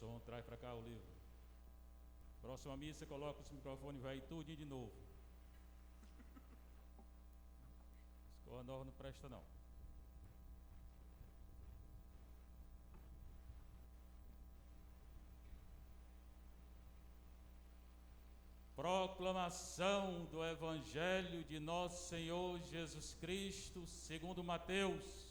som, traz para cá o livro. Próxima missa, coloca os microfones, vai tudo de novo. Escola nova não presta não. Proclamação do Evangelho de Nosso Senhor Jesus Cristo, segundo Mateus.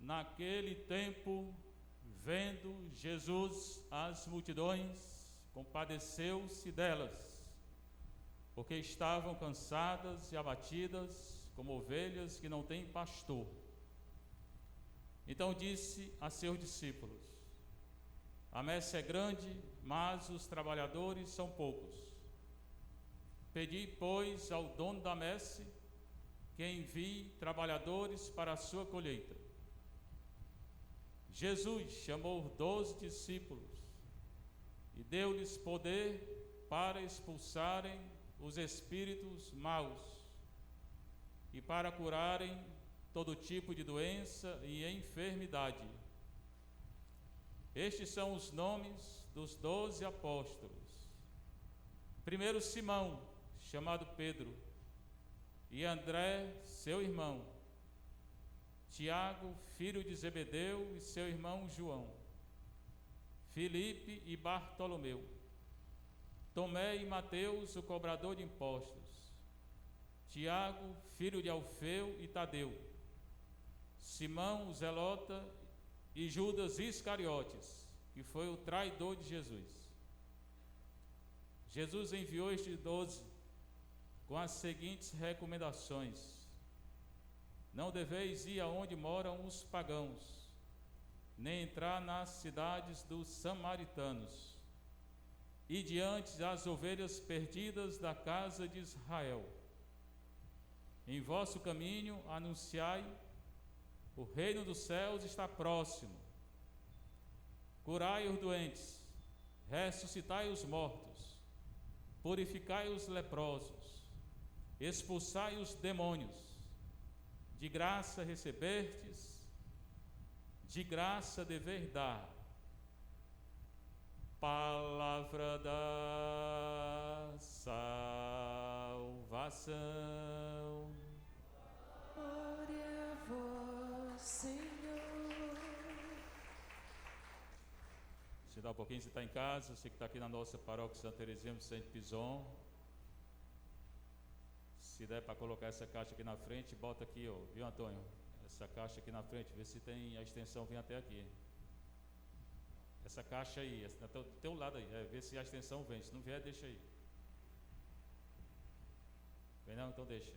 Naquele tempo, vendo Jesus as multidões, compadeceu-se delas, porque estavam cansadas e abatidas, como ovelhas que não têm pastor. Então disse a seus discípulos: a messe é grande, mas os trabalhadores são poucos. Pedi, pois, ao dono da messe que envie trabalhadores para a sua colheita. Jesus chamou 12 discípulos e deu-lhes poder para expulsarem os espíritos maus e para curarem todo tipo de doença e enfermidade. Estes são os nomes dos 12 apóstolos. Primeiro, Simão, chamado Pedro, e André, seu irmão, Tiago, filho de Zebedeu, e seu irmão João, Filipe e Bartolomeu, Tomé e Mateus, o cobrador de impostos, Tiago, filho de Alfeu e Tadeu, Simão, o zelota, e Judas Iscariotes, que foi o traidor de Jesus. Jesus enviou estes 12 com as seguintes recomendações: não deveis ir aonde moram os pagãos, nem entrar nas cidades dos samaritanos, e diante das ovelhas perdidas da casa de Israel. Em vosso caminho anunciai: o reino dos céus está próximo. Curai os doentes, ressuscitai os mortos, purificai os leprosos, expulsai os demônios. De graça recebestes, de graça deveis dar. Palavra da salvação. Glória a vós, Senhor. Se dá um pouquinho, você está em casa, você que está aqui na nossa paróquia Santa Teresinha de Saint Pison. Se der para colocar essa caixa aqui na frente, bota aqui, ó, viu, Antônio? Essa caixa aqui na frente, vê se tem a extensão, vem até aqui. Essa caixa aí, do teu lado aí, vê se a extensão vem. Se não vier, deixa aí. Vem não? Então deixa.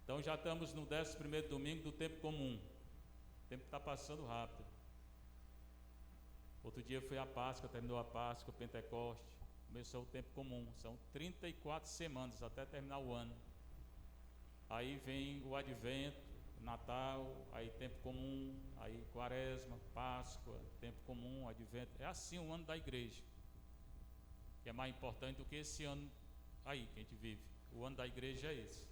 Então já estamos no 11º domingo do tempo comum. O tempo está passando rápido. Outro dia foi a Páscoa, terminou a Páscoa, Pentecoste. Começou o tempo comum, são 34 semanas até terminar o ano. Aí vem o Advento, Natal, aí tempo comum, aí Quaresma, Páscoa, tempo comum, Advento. É assim o ano da igreja, que é mais importante do que esse ano aí que a gente vive. O ano da igreja é esse.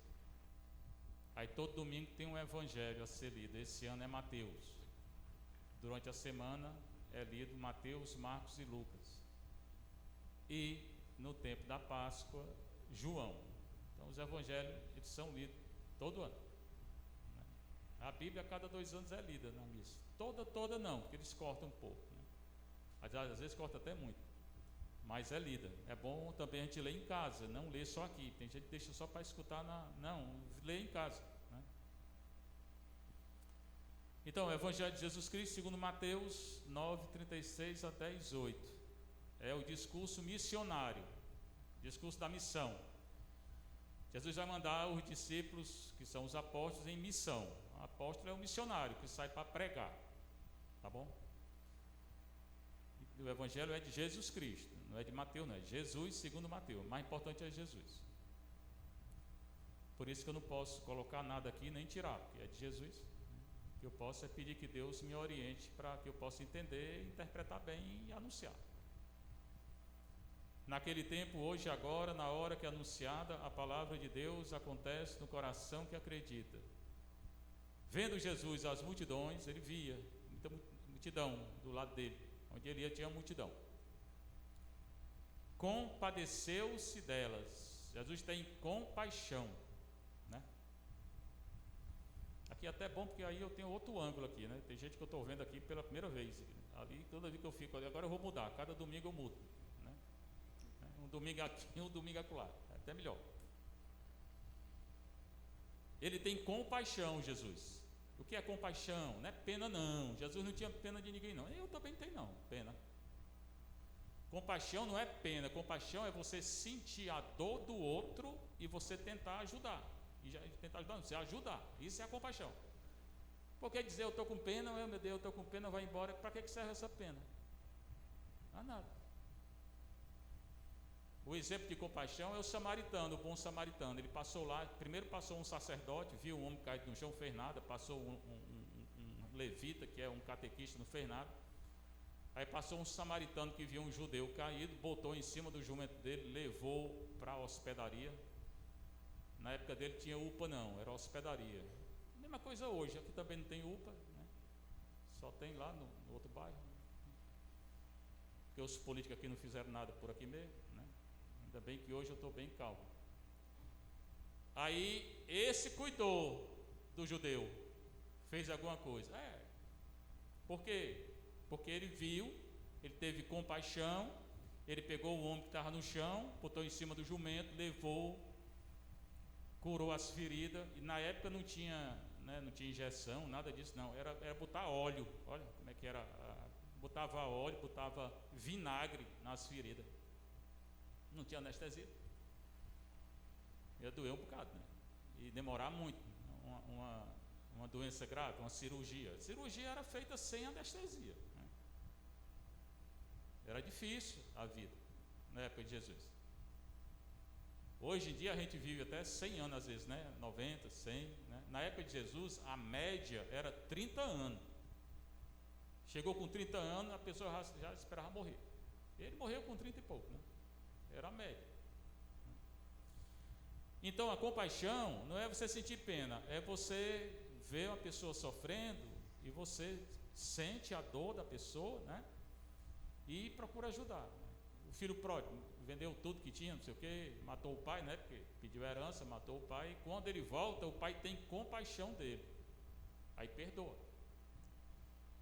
Aí todo domingo tem um evangelho a ser lido. Esse ano é Mateus. Durante a semana é lido Mateus, Marcos e Lucas. E no tempo da Páscoa, João. Então os evangelhos, eles são lidos todo ano. A Bíblia a cada 2 anos é lida na missa. Toda não, porque eles cortam um pouco, né? Às vezes corta até muito, mas é lida. É bom também a gente ler em casa, não ler só aqui. Tem gente que deixa só para escutar não, lê em casa, né? Então, o Evangelho de Jesus Cristo, segundo Mateus 9, 36 até 18, é o discurso missionário, discurso da missão. Jesus vai mandar os discípulos, que são os apóstolos, em missão. O apóstolo é o missionário que sai para pregar, tá bom? O Evangelho é de Jesus Cristo, não é de Mateus, não é de Jesus segundo Mateus. O mais importante é Jesus. Por isso que eu não posso colocar nada aqui nem tirar, porque é de Jesus. O que eu posso é pedir que Deus me oriente para que eu possa entender, interpretar bem e anunciar. Naquele tempo, hoje e agora, na hora que é anunciada, a palavra de Deus acontece no coração que acredita. Vendo Jesus as multidões, ele via muita multidão do lado dele, onde ele ia tinha multidão. Compadeceu-se delas. Jesus tem compaixão, né? Aqui é até bom, porque aí eu tenho outro ângulo aqui, né? Tem gente que eu estou vendo aqui pela primeira vez. Ali, toda vez que eu fico ali, agora eu vou mudar. Cada domingo eu mudo. Um domingo aqui, um domingo acolá, é até melhor. Ele tem compaixão, Jesus. O que é compaixão? Não é pena não. Jesus não tinha pena de ninguém não. Eu também não tenho não, pena. Compaixão não é pena. Compaixão é você sentir a dor do outro e você tentar ajudar. E já tentar ajudar, não, você ajudar. Isso é a compaixão. Porque dizer eu estou com pena, meu Deus, eu estou com pena, vai embora. Para que serve essa pena? Não há nada. O exemplo de compaixão é o samaritano, o bom samaritano. Ele passou lá, primeiro passou um sacerdote, viu um homem caído no chão, não fez nada. Passou um levita, que é um catequista, não fez nada. Aí passou um samaritano que viu um judeu caído, botou em cima do jumento dele, levou para a hospedaria. Na época dele tinha UPA não, era hospedaria. Mesma coisa hoje, aqui também não tem UPA, né? Só tem lá no outro bairro. Porque os políticos aqui não fizeram nada por aqui mesmo, né? Ainda bem que hoje eu estou bem calmo. Aí esse cuidou do judeu, fez alguma coisa. Por quê? Porque ele viu, ele teve compaixão, ele pegou o homem que estava no chão, botou em cima do jumento, levou, curou as feridas. E na época não tinha, né, não tinha injeção, nada disso não, era botar óleo. Olha como é que era, botava óleo, botava vinagre nas feridas. Não tinha anestesia. Ia doer um bocado, né? E demorar muito. Uma doença grave, uma cirurgia. A cirurgia era feita sem anestesia, né? Era difícil a vida na época de Jesus. Hoje em dia a gente vive até 100 anos às vezes, né? 90, 100, né? Na época de Jesus a média era 30 anos. Chegou com 30 anos, a pessoa já esperava morrer. Ele morreu com 30 e pouco, né? Era a média. Então a compaixão não é você sentir pena, é você ver uma pessoa sofrendo e você sente a dor da pessoa, né? E procura ajudar, né? O filho pródigo vendeu tudo que tinha, não sei o que, matou o pai, né? Porque pediu herança, matou o pai. Quando ele volta, o pai tem compaixão dele, aí perdoa.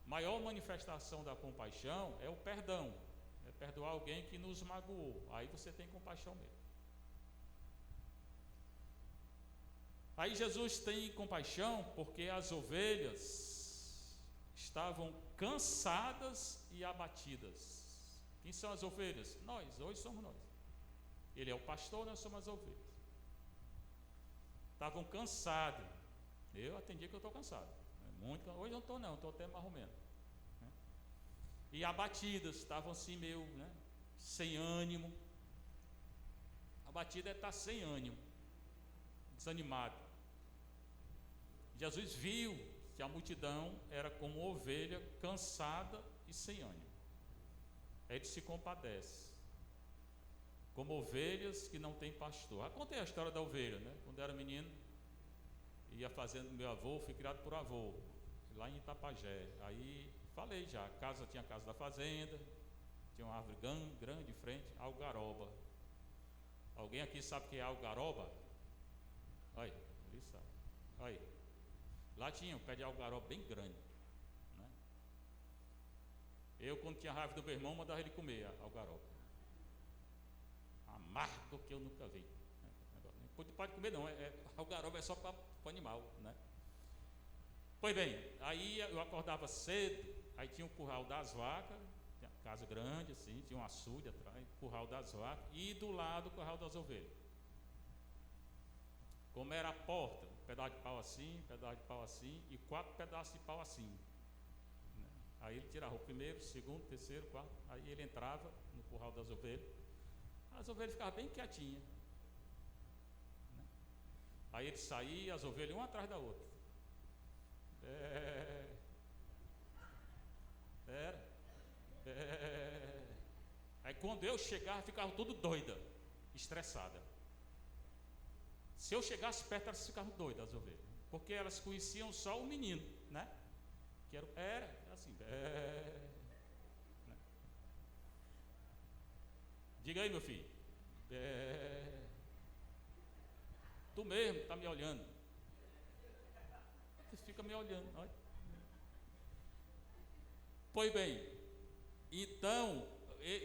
Maior manifestação da compaixão é o perdão. É perdoar alguém que nos magoou. Aí você tem compaixão mesmo. Aí Jesus tem compaixão porque as ovelhas estavam cansadas e abatidas. Quem são as ovelhas? Nós, hoje somos nós. Ele é o pastor, nós somos as ovelhas. Estavam cansados. Eu atendi que eu estou cansado. Muito, hoje eu não estou não, estou até mais ou menos. E abatidas, estavam assim meio, né, sem ânimo. Abatida é estar sem ânimo, desanimado. Jesus viu que a multidão era como ovelha cansada e sem ânimo. Aí ele se compadece, como ovelhas que não têm pastor. Eu contei a história da ovelha, né? Quando eu era menino, ia fazendo meu avô, fui criado por avô, lá em Itapajé. Aí falei já, tinha a casa da fazenda, tinha uma árvore grande em frente, algaroba. Alguém aqui sabe o que é algaroba? Aí, ele sabe. Aí, lá tinha um pé de algaroba bem grande, né? Eu, quando tinha raiva do meu irmão, mandava ele comer algaroba. Amargo que eu nunca vi. Pode comer não, algaroba é só para o animal, né? Pois bem, aí eu acordava cedo, aí tinha o curral das vacas, tinha casa grande assim, tinha um açude atrás, curral das vacas, e do lado o curral das ovelhas. Como era a porta, um pedaço de pau assim, um pedaço de pau assim, e 4 pedaços de pau assim, né? Aí ele tirava o primeiro, o segundo, o terceiro, o quarto, aí ele entrava no curral das ovelhas, as ovelhas ficavam bem quietinhas, né? Aí ele saía, as ovelhas uma atrás da outra. Aí quando eu chegava, ficava tudo doida, estressada. Se eu chegasse perto, elas ficavam doidas, as ovelhas, porque elas conheciam só o menino, né? Que era assim. Né? Diga aí, meu filho. Tu mesmo está me olhando. Você fica me olhando. Olha. Pois bem, então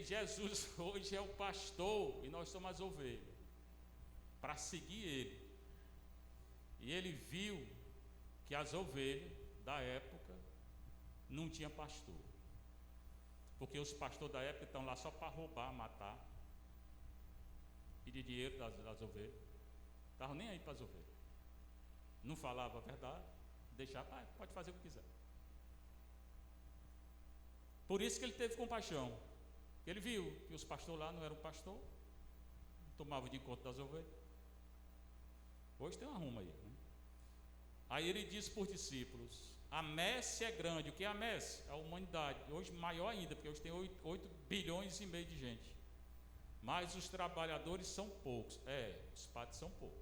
Jesus hoje é o pastor e nós somos as ovelhas, para seguir ele. E ele viu que as ovelhas da época não tinham pastor, porque os pastores da época estão lá só para roubar, matar, pedir dinheiro das ovelhas, estavam nem aí para as ovelhas, não falava a verdade, deixava, pode fazer o que quiser. Por isso que ele teve compaixão, ele viu que os pastores lá não eram pastor, não tomavam de conta das ovelhas. Hoje tem uma ruma aí, né? Aí ele disse para os discípulos: a messe é grande. O que é a messe? A humanidade. Hoje maior ainda, porque hoje tem 8 bilhões e meio de gente, mas os trabalhadores são poucos. Os padres são poucos.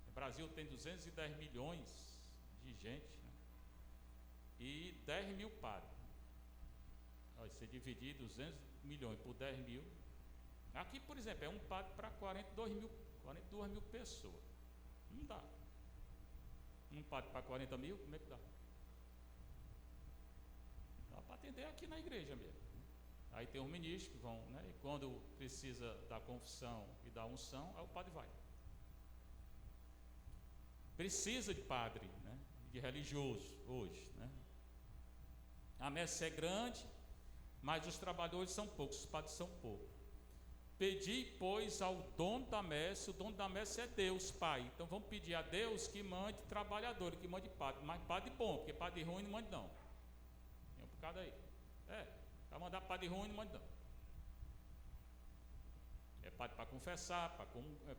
O Brasil tem 210 milhões de gente, né? E 10 mil padres. Vai ser dividir 200 milhões por 10 mil. Aqui, por exemplo, é um padre para 42 mil pessoas. Não dá. Um padre para 40 mil, como é que dá? Dá para atender aqui na igreja mesmo. Aí tem os ministros que vão, né? E quando precisa da confissão e da unção, aí o padre vai. Precisa de padre, né? De religioso hoje, né? A messe é grande, mas os trabalhadores são poucos, os padres são poucos. Pedi, pois, ao dono da messe. O dono da messe é Deus, Pai. Então vamos pedir a Deus que mande trabalhador, que mande padre, mas padre bom, porque padre ruim não manda não. Tem um bocado aí. Para mandar padre ruim não manda não. É padre para confessar,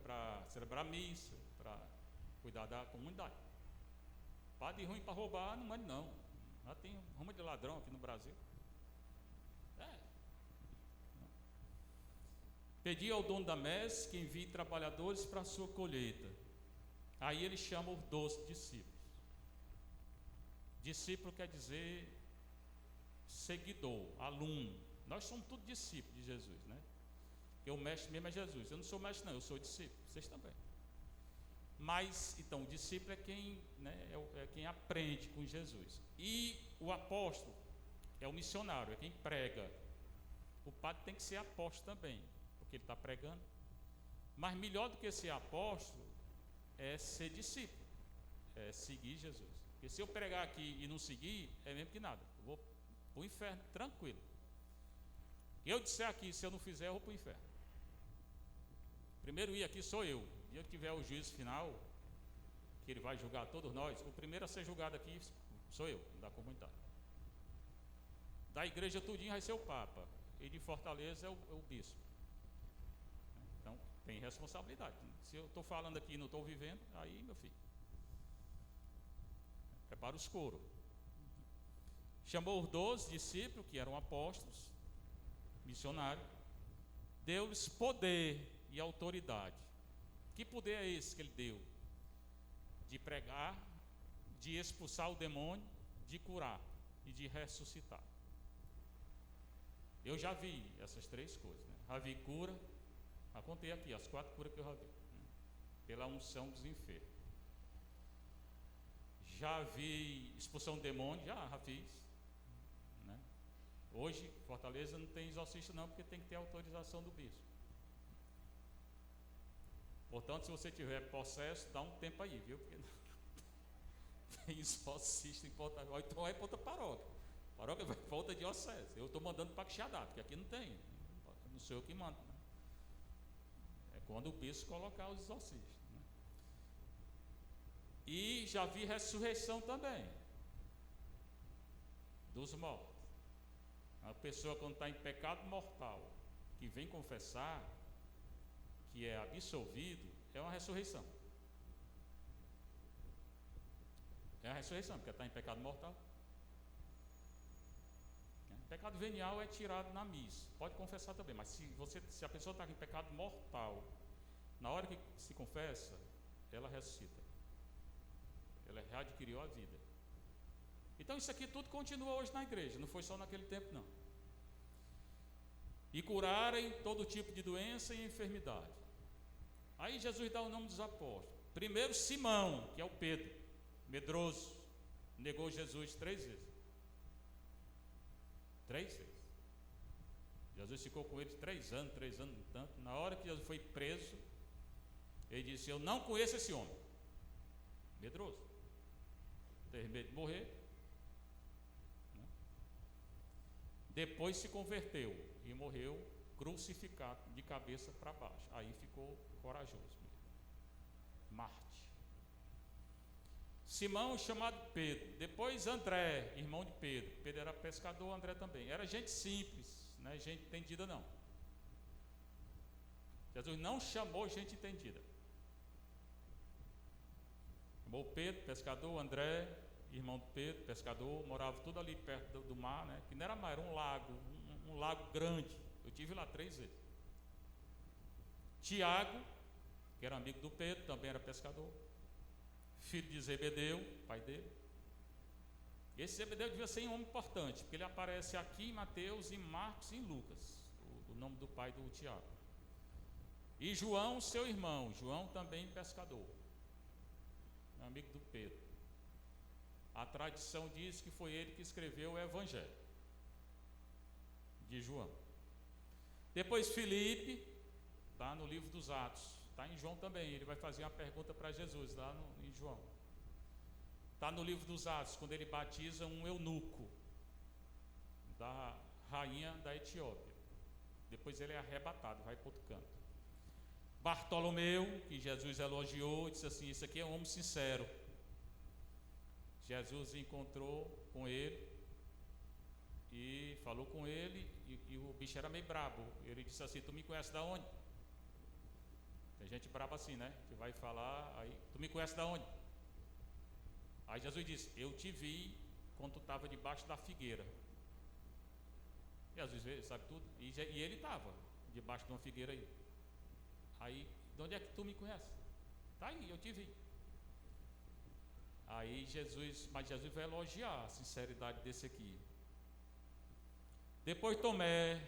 para celebrar missa, para cuidar da comunidade. Padre ruim para roubar não manda não. Já tem ruma de ladrão aqui no Brasil. Pedi ao dono da messe que envie trabalhadores para a sua colheita. Aí ele chama os 12 discípulos. Discípulo quer dizer seguidor, aluno. Nós somos todos discípulos de Jesus, né? Porque o mestre mesmo é Jesus. Eu não sou mestre não, eu sou discípulo, vocês também. Mas, então, o discípulo é quem, né, é quem aprende com Jesus. E o apóstolo é o missionário, é quem prega. O padre tem que ser apóstolo também, porque ele está pregando. Mas melhor do que ser apóstolo é ser discípulo, é seguir Jesus. Porque se eu pregar aqui e não seguir, é mesmo que nada, eu vou para o inferno tranquilo. Eu disser aqui, se eu não fizer, eu vou para o inferno. Primeiro ir aqui sou eu. E eu tiver o juízo final, que ele vai julgar todos nós, o primeiro a ser julgado aqui sou eu, da comunidade. Da igreja tudinho vai ser o Papa, e de Fortaleza é o bispo. Então tem responsabilidade. Se eu estou falando aqui e não estou vivendo, aí, meu filho, prepara os coros. Chamou os 12 discípulos, que eram apóstolos, missionários, deu-lhes poder e autoridade. Que poder é esse que ele deu? De pregar, de expulsar o demônio, de curar e de ressuscitar. Eu já vi essas 3 coisas, né? Já vi cura, já contei aqui as 4 curas que eu já vi, né? Pela unção dos enfermos. Já vi expulsão do demônio, já fiz, né? Hoje, Fortaleza não tem exorcista não, porque tem que ter autorização do bispo. Portanto, se você tiver possesso, dá um tempo aí, viu? Porque exorcista em Ponta, então é Ponta Paróquia. Paróquia vai para outra diocese. Eu estou mandando para Quixadá, porque aqui não tem. Não sou eu que mando. Né? É quando o bispo colocar os exorcistas. Né? E já vi ressurreição também dos mortos. A pessoa, quando está em pecado mortal, que vem confessar, que é absolvido, é uma ressurreição. É a ressurreição, porque está em pecado mortal. Pecado venial é tirado na missa. Pode confessar também, mas se a pessoa está em pecado mortal, na hora que se confessa, ela ressuscita. Ela readquiriu a vida. Então isso aqui tudo continua hoje na igreja, não foi só naquele tempo não. E curarem todo tipo de doença e enfermidade. Aí Jesus dá o nome dos apóstolos. Primeiro Simão, que é o Pedro, medroso, negou Jesus 3 vezes. 3 vezes. Jesus ficou com ele 3 anos e tanto. Na hora que Jesus foi preso, ele disse: eu não conheço esse homem. Medroso. Teve medo de morrer. Né? Depois se converteu e morreu crucificado de cabeça para baixo. Aí ficou corajoso mesmo. Marte. Simão, chamado Pedro. Depois André, irmão de Pedro. Pedro era pescador, André também. Era gente simples, não é gente entendida não. Jesus não chamou gente entendida. Chamou Pedro, pescador, André, irmão de Pedro, pescador. Morava tudo ali perto do mar, né? Que não era mar, era um lago, um lago grande. Eu tive lá 3 vezes. Tiago, que era amigo do Pedro, também era pescador. Filho de Zebedeu, pai dele. Esse Zebedeu devia ser um homem importante, porque ele aparece aqui em Mateus, em Marcos e em Lucas, o nome do pai do Tiago. E João, seu irmão, João também pescador, amigo do Pedro. A tradição diz que foi ele que escreveu o Evangelho de João. Depois Filipe, está no livro dos Atos. Está em João também, ele vai fazer uma pergunta para Jesus lá em João. Está no livro dos Atos, quando ele batiza um eunuco da rainha da Etiópia. Depois ele é arrebatado, vai para outro canto. Bartolomeu, que Jesus elogiou, disse assim: esse aqui é um homem sincero. Jesus encontrou com ele e falou com ele, e o bicho era meio brabo. Ele disse assim: tu me conhece da onde? Tem gente braba assim, né? Que vai falar, aí, tu me conhece da onde? Aí Jesus disse: eu te vi quando tu estava debaixo da figueira. Jesus sabe tudo. E ele estava debaixo de uma figueira aí. Aí, de onde é que tu me conhece? Está aí, eu te vi. Aí Jesus vai elogiar a sinceridade desse aqui. Depois Tomé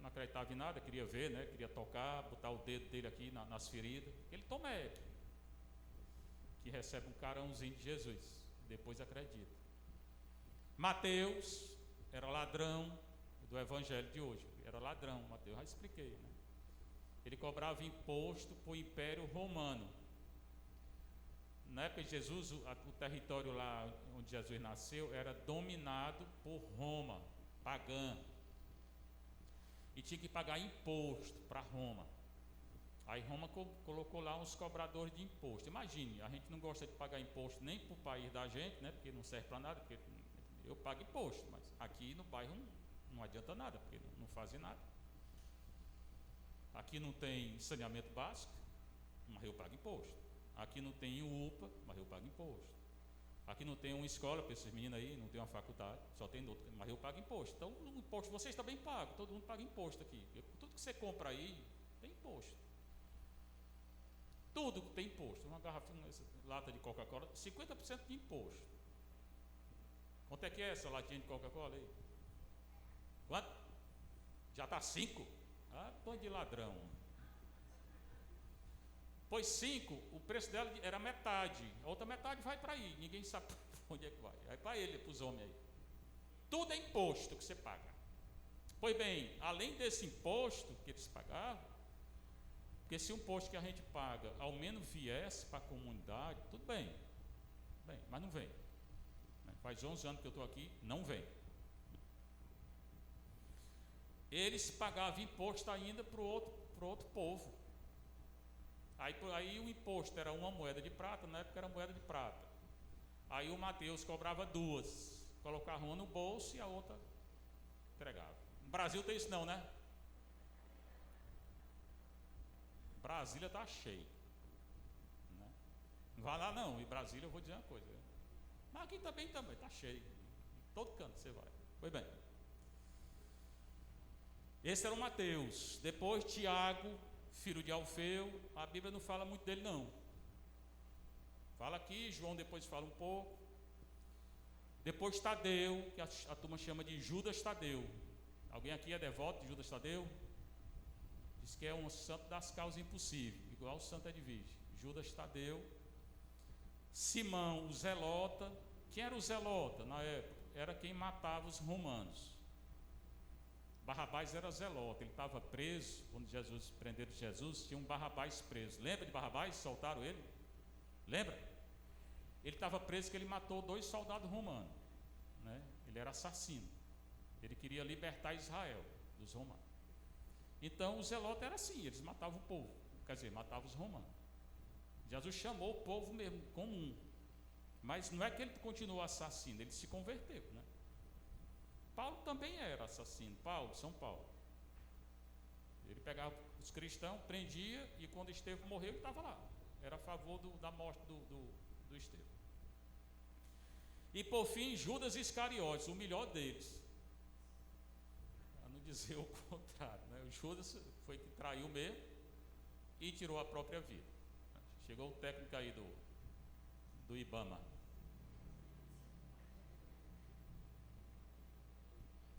não acreditava em nada, queria ver, né? Queria tocar, botar o dedo dele aqui nas feridas. Ele Tomé, que recebe um carãozinho de Jesus, depois acredita. Mateus era ladrão do evangelho de hoje, era ladrão, Mateus, já expliquei, né? Ele cobrava imposto para o Império Romano. Na época de Jesus, o território lá onde Jesus nasceu era dominado por Roma, pagã. E tinha que pagar imposto para Roma. Aí Roma colocou lá uns cobradores de imposto. Imagine, a gente não gosta de pagar imposto nem para o país da gente, né? Porque não serve para nada, porque eu pago imposto, mas aqui no bairro não adianta nada, porque não fazem nada. Aqui não tem saneamento básico, mas eu pago imposto. Aqui não tem UPA, mas eu pago imposto. Aqui não tem uma escola para esses meninos aí, não tem uma faculdade, só tem outra, mas eu pago imposto. Então o imposto vocês também pagam, todo mundo paga imposto aqui. Tudo que você compra aí tem imposto. Tudo tem imposto. Uma garrafinha, essa lata de Coca-Cola, 50% de imposto. Quanto é que é essa latinha de Coca-Cola aí? Quanto? Já está 5? Ah, bando de ladrão. Pois 5, o preço dela era metade. A outra metade vai para aí. Ninguém sabe onde é que vai. Vai para ele, para os homens aí. Tudo é imposto que você paga. Pois bem, além desse imposto que eles pagavam, porque se um imposto que a gente paga ao menos viesse para a comunidade, tudo bem. Bem, mas não vem. Faz 11 anos que eu estou aqui, não vem. Eles pagavam imposto ainda para o outro povo. Aí o imposto era uma moeda de prata, na época era moeda de prata. Aí o Mateus cobrava duas, colocava uma no bolso e a outra entregava. No Brasil tem isso não, né? Brasília está cheio. Né? Não vai lá não, em Brasília eu vou dizer uma coisa. Mas aqui também está cheio. Em todo canto você vai. Foi bem. Esse era o Mateus. Depois Tiago, filho de Alfeu. A Bíblia não fala muito dele não. Fala aqui, João depois fala um pouco. Depois Tadeu, que a turma chama de Judas Tadeu. Alguém aqui é devoto de Judas Tadeu? Diz que é um santo das causas impossíveis, igual o Santo Edvige. Judas Tadeu. Simão, o Zelota. Quem era o Zelota na época? Era quem matava os romanos. Barrabás era Zelota, ele estava preso. Quando prenderam Jesus, tinha um Barrabás preso. Lembra de Barrabás? Soltaram ele? Lembra? Ele estava preso porque ele matou 2 soldados romanos, né? Ele era assassino. Ele queria libertar Israel dos romanos. Então o Zelota era assim, eles matavam o povo, quer dizer, matavam os romanos. Jesus chamou o povo mesmo comum, mas não é que ele continuou assassino, ele se converteu, né? Paulo também era assassino. São Paulo, ele pegava os cristãos, prendia, e quando Estevão morreu ele estava lá, era a favor da morte do Estevão. E por fim Judas Iscariotes, o melhor deles, para não dizer o contrário, né? O Judas foi que traiu mesmo e tirou a própria vida. Chegou o técnico aí do Ibama.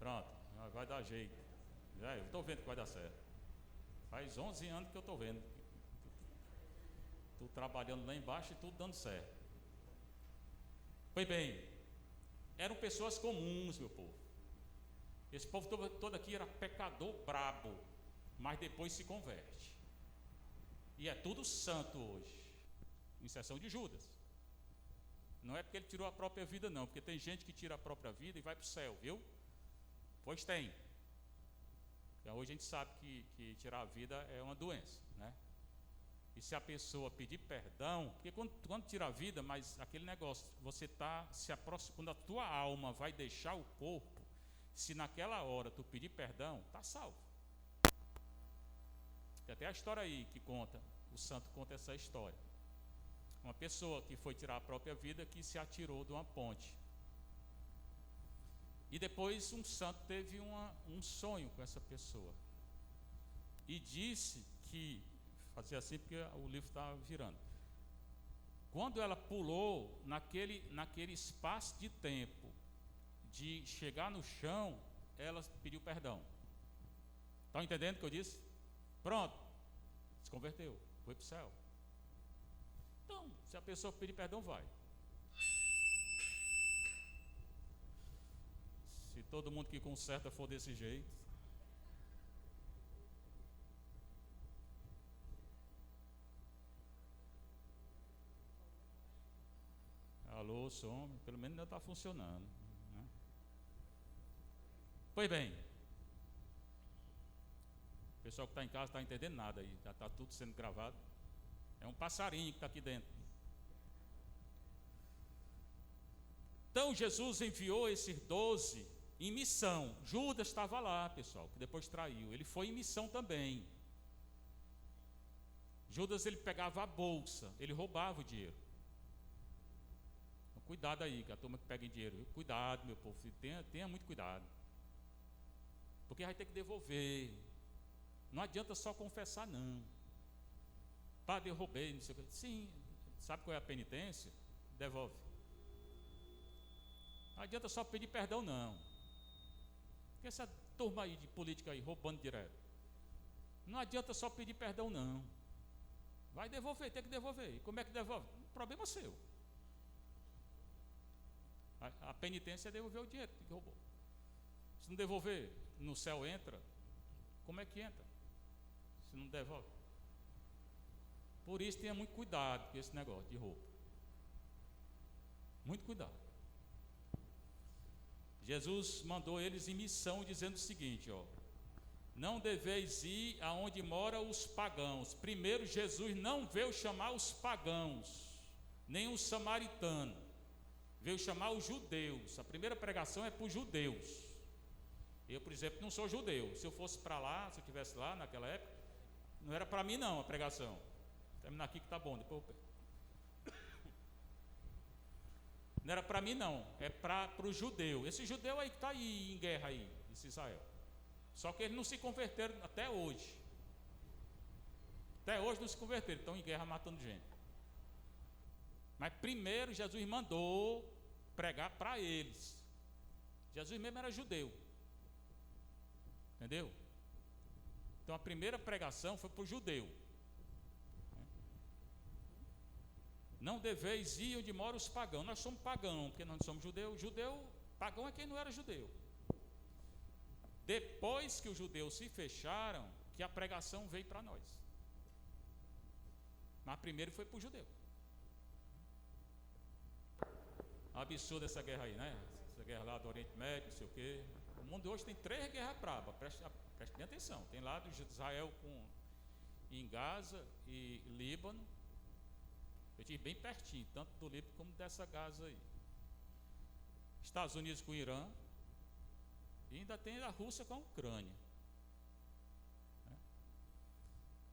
Pronto, vai dar jeito. Eu estou vendo que vai dar certo. Faz 11 anos que eu estou vendo. Estou trabalhando lá embaixo e tudo dando certo. Pois bem, eram pessoas comuns, meu povo. Esse povo todo aqui era pecador brabo, mas depois se converte. E é tudo santo hoje, com exceção de Judas. Não é porque ele tirou a própria vida não, porque tem gente que tira a própria vida e vai para o céu, viu? Pois tem. Então, hoje a gente sabe que tirar a vida é uma doença, né? E se a pessoa pedir perdão, porque quando tira a vida, mas aquele negócio, você está se aproximando, quando a tua alma vai deixar o corpo, se naquela hora tu pedir perdão, está salvo. Tem até a história aí que conta, o santo conta essa história. Uma pessoa que foi tirar a própria vida, que se atirou de uma ponte. E depois um santo teve um sonho com essa pessoa. E disse que, fazia assim porque o livro estava virando. Quando ela pulou naquele espaço de tempo de chegar no chão, ela pediu perdão. Estão entendendo o que eu disse? Pronto, se converteu, foi para o céu. Então, se a pessoa pedir perdão, vai. Se todo mundo que conserta for desse jeito. Alô, som, pelo menos ainda está funcionando, né? Pois bem, o pessoal que está em casa está entendendo nada aí, já está tudo sendo gravado. É um passarinho que está aqui dentro. Então Jesus enviou esses 12 em missão. Judas estava lá, pessoal, que depois traiu. Ele foi em missão também. Judas, ele pegava a bolsa, ele roubava o dinheiro. Então, cuidado aí, que a turma que pega em dinheiro. Cuidado, meu povo, tenha muito cuidado. Porque vai ter que devolver. Não adianta só confessar, não. Padre, eu roubei, não sei o que. Sim, sabe qual é a penitência? Devolve. Não adianta só pedir perdão, não. Porque essa turma aí de política aí, roubando direto. Não adianta só pedir perdão, não. Vai devolver, tem que devolver. E como é que devolve? Problema seu. A penitência é devolver o dinheiro que roubou. Se não devolver, no céu entra. Como é que entra? Se não devolve. Por isso tenha muito cuidado com esse negócio de roubo. Muito cuidado. Jesus mandou eles em missão dizendo o seguinte, não deveis ir aonde moram os pagãos. Primeiro, Jesus não veio chamar os pagãos, nem os samaritanos, veio chamar os judeus. A primeira pregação é para os judeus. Eu, por exemplo, não sou judeu. Se eu fosse para lá, se eu estivesse lá naquela época, não era para mim não a pregação. Vou terminar aqui que está bom, depois eu... Não era para mim não, é para o judeu. Esse judeu aí que está aí em guerra aí, esse Israel. Só que eles não se converteram até hoje. Até hoje não se converteram, estão em guerra matando gente. Mas primeiro Jesus mandou pregar para eles. Jesus mesmo era judeu. Entendeu? Então a primeira pregação foi para o judeu. Não deveis ir onde moram os pagãos. Nós somos pagãos, porque nós não somos judeus. Judeu, pagão é quem não era judeu. Depois que os judeus se fecharam, que a pregação veio para nós. Mas primeiro foi para o judeu. Absurda essa guerra aí, né? Essa guerra lá do Oriente Médio, não sei o quê. O mundo hoje tem 3 guerras bravas, preste bem atenção. Tem lá de Israel em Gaza e Líbano. Eu tive bem pertinho, tanto do Líbano como dessa Gaza aí. Estados Unidos com o Irã. E ainda tem a Rússia com a Ucrânia.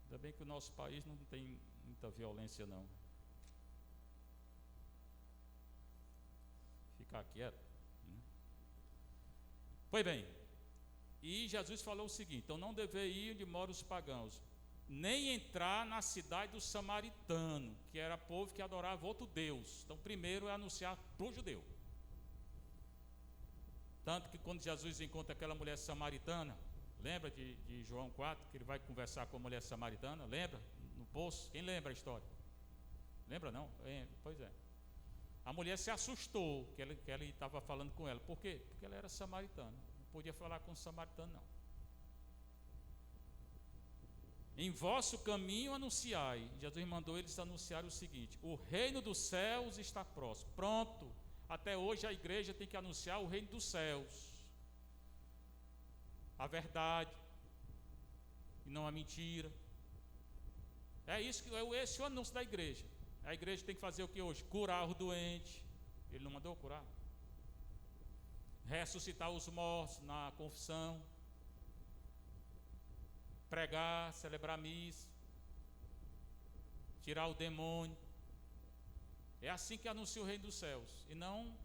Ainda bem que o nosso país não tem muita violência não. Ficar quieto. Pois bem, e Jesus falou o seguinte: então não devei ir onde moram os pagãos, nem entrar na cidade dos samaritanos, que era povo que adorava outro Deus. Então primeiro é anunciar para o judeu. Tanto que quando Jesus encontra aquela mulher samaritana, lembra de João 4, que ele vai conversar com a mulher samaritana, lembra? No poço, quem lembra a história? Lembra não? Pois é. A mulher se assustou que ele estava falando com ela. Por quê? Porque ela era samaritana. Não podia falar com o samaritano não. Em vosso caminho anunciai. Jesus mandou eles anunciarem o seguinte: o reino dos céus está próximo. Pronto. Até hoje a igreja tem que anunciar o reino dos céus, a verdade e não a mentira. É isso que esse é o anúncio da igreja. A igreja tem que fazer o que hoje? Curar os doentes. Ele não mandou curar? Ressuscitar os mortos na confissão, pregar, celebrar missa, tirar o demônio. É assim que anuncia o reino dos céus. E não,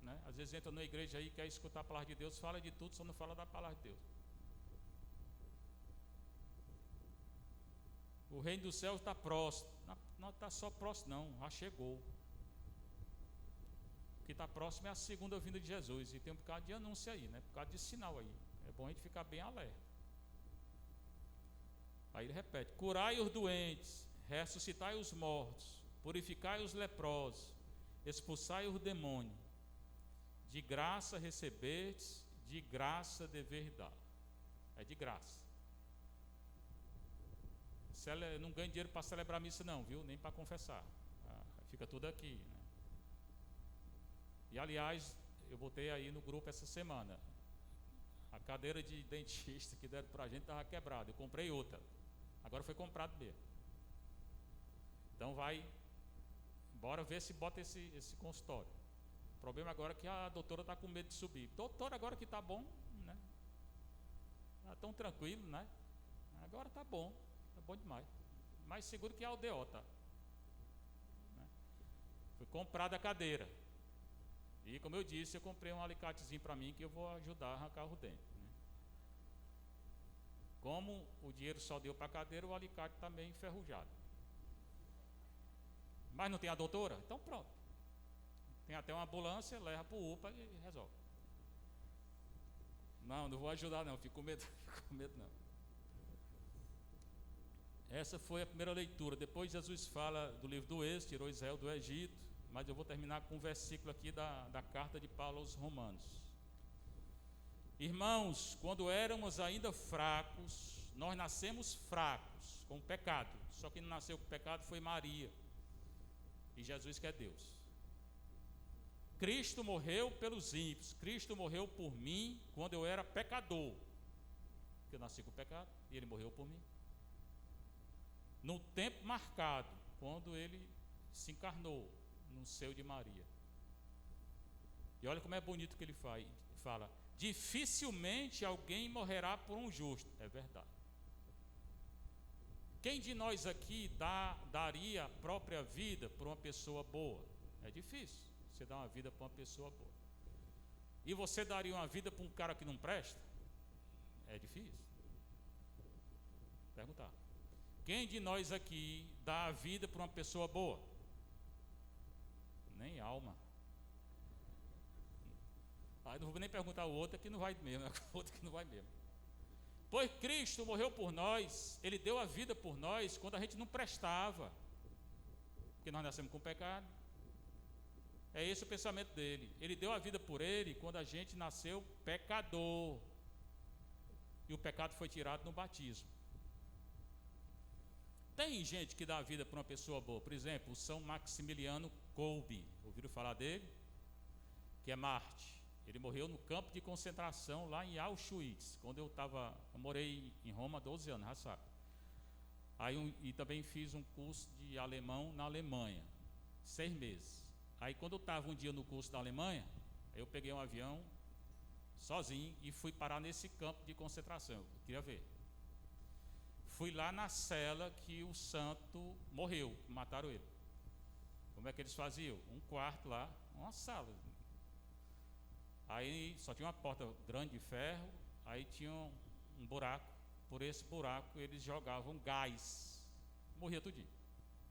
né? Às vezes entra na igreja aí, quer escutar a palavra de Deus, fala de tudo, só não fala da palavra de Deus. O reino dos céus está próximo. Não está só próximo não, já chegou. O que está próximo é a segunda vinda de Jesus. E tem um bocado de anúncio aí, né? Um bocado de sinal aí. É bom a gente ficar bem alerta. Aí ele repete: curai os doentes, ressuscitai os mortos, purificai os leprosos, expulsai os demônios. De graça recebestes, de graça deveis dar. É de graça. Não ganha dinheiro para celebrar a missa não, viu? Nem para confessar. Fica tudo aqui, né? E aliás, eu botei aí no grupo essa semana. A cadeira de dentista que deram para a gente estava quebrada. Eu comprei outra. Agora foi comprado mesmo. Então bora ver se bota esse consultório. O problema agora é que a doutora está com medo de subir. Doutora, agora que está bom, né? Está tão tranquilo, né? Agora está bom demais. Mais seguro que a aldeota. Tá? Né? Foi comprada a cadeira. E como eu disse, eu comprei um alicatezinho para mim que eu vou ajudar a arrancar o dente. Né? Como o dinheiro só deu para a cadeira, o alicate está meio enferrujado. Mas não tem a doutora? Então pronto. Tem até uma ambulância, leva para o UPA e resolve. Não vou ajudar não, fico com medo não. Essa foi a primeira leitura. Depois Jesus fala do livro do Êxodo, tirou Israel do Egito, mas eu vou terminar com um versículo aqui da carta de Paulo aos Romanos. Irmãos, quando éramos ainda fracos, nós nascemos fracos com o pecado. Só que não nasceu com o pecado foi Maria. E Jesus que é Deus. Cristo morreu pelos ímpios. Cristo morreu por mim quando eu era pecador. Porque eu nasci com pecado e ele morreu por mim. No tempo marcado, quando ele se encarnou no seio de Maria. E olha como é bonito que ele fala: dificilmente alguém morrerá por um justo. É verdade. Quem de nós aqui daria a própria vida por uma pessoa boa? É difícil você dar uma vida para uma pessoa boa. E você daria uma vida para um cara que não presta? É difícil. Perguntar. Quem de nós aqui dá a vida para uma pessoa boa? Nem alma. Não vou nem perguntar o outro, que não vai mesmo. O outro que não vai mesmo. Pois Cristo morreu por nós, Ele deu a vida por nós quando a gente não prestava, porque nós nascemos com pecado. É esse o pensamento dele. Ele deu a vida por ele quando a gente nasceu pecador, e o pecado foi tirado no batismo. Tem gente que dá a vida para uma pessoa boa. Por exemplo, o São Maximiliano Kolbe, ouviram falar dele? Que é Marte. Ele morreu no campo de concentração lá em Auschwitz, quando eu morei em Roma há 12 anos, já sabe. E também fiz um curso de alemão na Alemanha, 6 meses. Aí quando eu estava um dia no curso da Alemanha, eu peguei um avião sozinho e fui parar nesse campo de concentração. Eu queria ver. Fui lá na cela que o santo morreu, mataram ele. Como é que eles faziam? Um quarto lá, uma sala. Aí só tinha uma porta grande de ferro, aí tinha um buraco. Por esse buraco eles jogavam gás. Morria tudinho.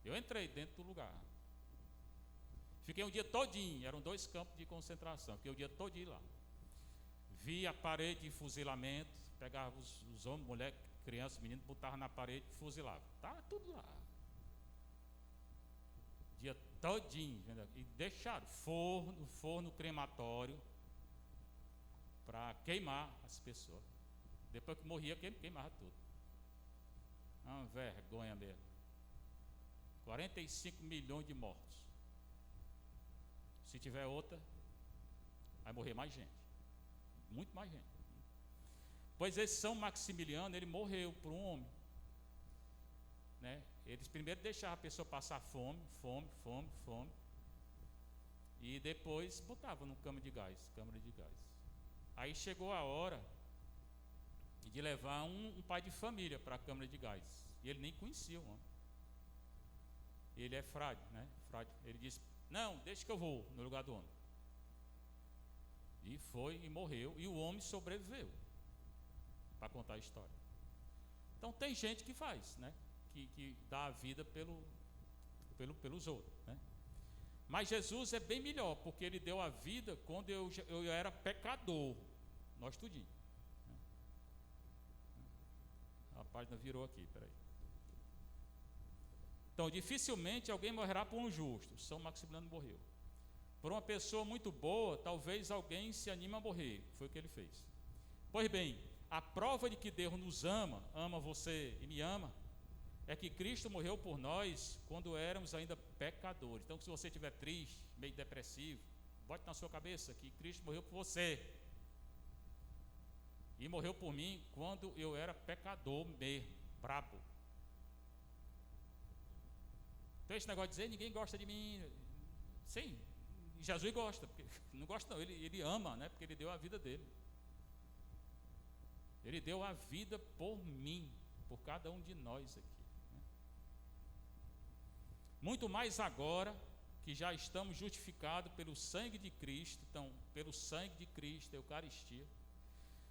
Eu entrei dentro do lugar. Fiquei um dia todinho, eram 2 campos de concentração. Fiquei o dia todinho lá. Vi a parede de fuzilamento, pegava os homens, mulher, crianças, meninos, botava na parede e fuzilava. Estava tudo lá. Dia todinho. E deixaram forno crematório, para queimar as pessoas. Depois que morria, queimava tudo. Uma vergonha mesmo. 45 milhões de mortos. Se tiver outra, vai morrer mais gente. Muito mais gente. Pois esse São Maximiliano, ele morreu por um homem. Né? Eles primeiro deixavam a pessoa passar fome. E depois botavam no câmara de gás. Aí chegou a hora de levar um pai de família para a câmara de gás. E ele nem conhecia o homem. Ele é frade, né? Ele disse: não, deixa que eu vou no lugar do homem. E foi e morreu. E o homem sobreviveu para contar a história. Então tem gente que faz, né? Que dá a vida pelos outros, né? Mas Jesus é bem melhor, porque Ele deu a vida quando eu era pecador. Nós tudinho. A página virou aqui, peraí. Então, dificilmente alguém morrerá por um justo. São Maximiliano morreu. Por uma pessoa muito boa, talvez alguém se anime a morrer. Foi o que ele fez. Pois bem, a prova de que Deus nos ama você e me ama, é que Cristo morreu por nós quando éramos ainda pecadores. Então, se você estiver triste, meio depressivo, bote na sua cabeça que Cristo morreu por você. E morreu por mim quando eu era pecador mesmo, brabo. Então esse negócio de dizer, ninguém gosta de mim. Sim, Jesus gosta, porque não gosta não, ele ama, né? Porque Ele deu a vida dele. Ele deu a vida por mim, por cada um de nós aqui. Muito mais agora que já estamos justificados pelo sangue de Cristo. Então, pelo sangue de Cristo, a Eucaristia.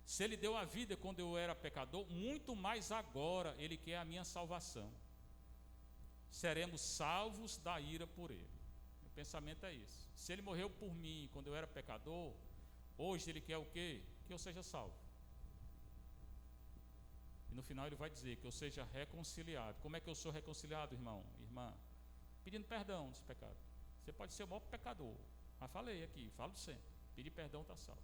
Se Ele deu a vida quando eu era pecador, muito mais agora Ele quer a minha salvação. Seremos salvos da ira por Ele. O pensamento é esse. Se Ele morreu por mim quando eu era pecador, hoje Ele quer o quê? Que eu seja salvo. E no final Ele vai dizer que eu seja reconciliado. Como é que eu sou reconciliado, irmão, irmã? Pedindo perdão dos pecados. Você pode ser o maior pecador. Mas falei aqui, falo sempre. Pedir perdão está salvo.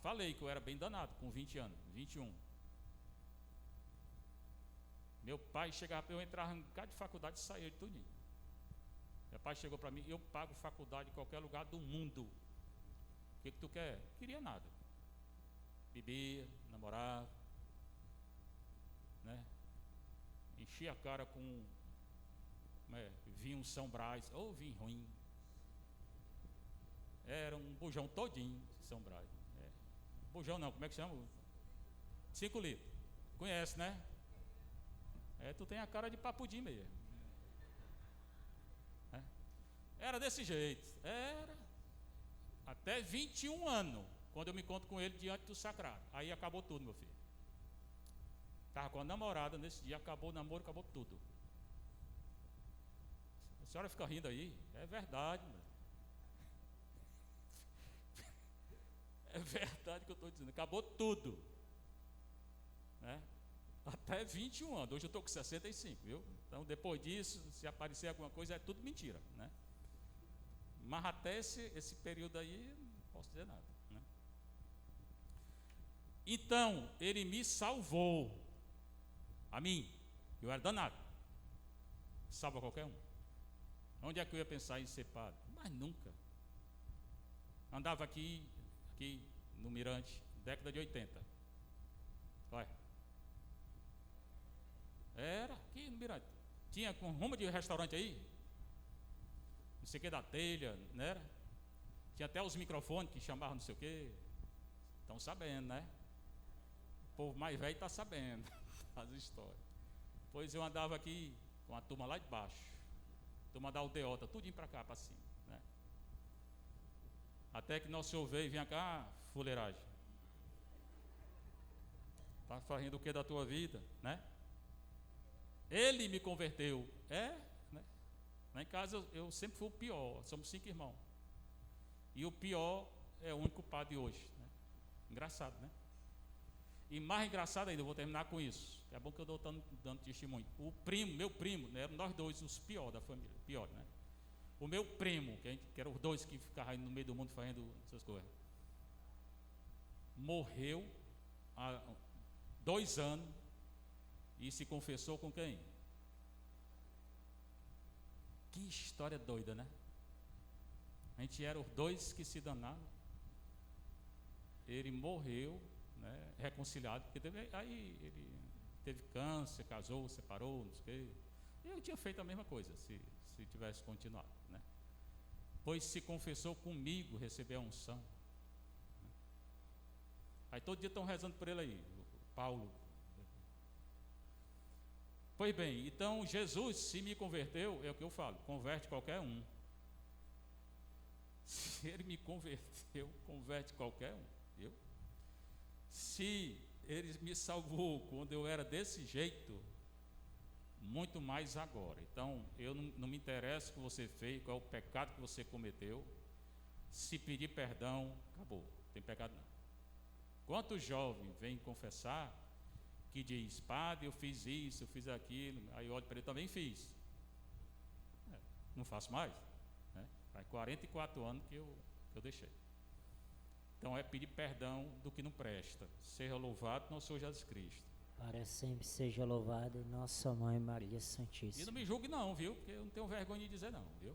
Falei que eu era bem danado com 20 anos, 21. Meu pai chegava para eu entrar em cada faculdade e saía de tudinho. Meu pai chegou para mim: eu pago faculdade em qualquer lugar do mundo. O que tu quer? Queria nada. Bebia, namorava, né? Enchia a cara com vinho São Brás, ou vinho ruim. Era um bujão todinho de São Brás. Bujão não, como é que chama? 5 litros. Conhece, né? Tu tem a cara de papudim mesmo. Era desse jeito. Era. Até 21 anos, quando eu me encontro com ele diante do sacrário. Aí acabou tudo, meu filho. Estava com a namorada nesse dia, acabou o namoro, acabou tudo. A senhora fica rindo aí? É verdade, mano. É verdade que eu estou dizendo. Acabou tudo, né? Até 21 anos. Hoje eu estou com 65, viu? Então depois disso, se aparecer alguma coisa, é tudo mentira, né? Mas até esse período aí, não posso dizer nada, né? Então ele me salvou. A mim, eu era danado. Salva qualquer um. Onde é que eu ia pensar em ser padre? Mas nunca. Andava aqui no Mirante, década de 80. Olha. Era aqui no Mirante. Tinha com rumo de restaurante aí. Não sei o que da telha, não era? Tinha até os microfones que chamavam não sei o que. Estão sabendo, né? O povo mais velho está sabendo as histórias. Pois eu andava aqui com a turma lá de baixo. Turma da aldeota, tudinho para cá, para cima, né? Até que nosso senhor veio e vinha cá, fuleiragem. Está fazendo o que da tua vida, né? Ele me converteu. Né? Lá em casa eu sempre fui o pior. Somos 5 irmãos. E o pior é o único padre de hoje, né? Engraçado, né? E mais engraçado ainda, eu vou terminar com isso. É bom que eu estou dando testemunho. O primo, meu primo, né, eram nós dois os piores da família. Pior, né? O meu primo, que eram os dois que ficavam no meio do mundo fazendo essas coisas, morreu há 2 anos e se confessou com quem? Que história doida, né? A gente era os 2 que se danavam. Ele morreu, né, reconciliado, porque aí ele teve câncer, casou, separou, não sei o quê. Eu tinha feito a mesma coisa se tivesse continuado, né? Pois se confessou comigo, recebeu a unção. Aí todo dia estão rezando por ele aí, o Paulo. Pois bem, então Jesus, se me converteu, é o que eu falo, converte qualquer um. Se ele me converteu, converte qualquer um, viu? Se ele me salvou quando eu era desse jeito, muito mais agora. Então, eu não me interessa o que você fez, qual é o pecado que você cometeu. Se pedir perdão, acabou, não tem pecado não. Quantos jovens vêm confessar que diz: padre, eu fiz isso, eu fiz aquilo, aí eu olho para ele, também fiz. Não faço mais, né? Faz 44 anos que eu deixei. Então é pedir perdão do que não presta. Seja louvado nosso Senhor Jesus Cristo. Para sempre seja louvado Nossa Mãe Maria E Santíssima. não me julgue não, viu? Porque eu não tenho vergonha de dizer não, viu?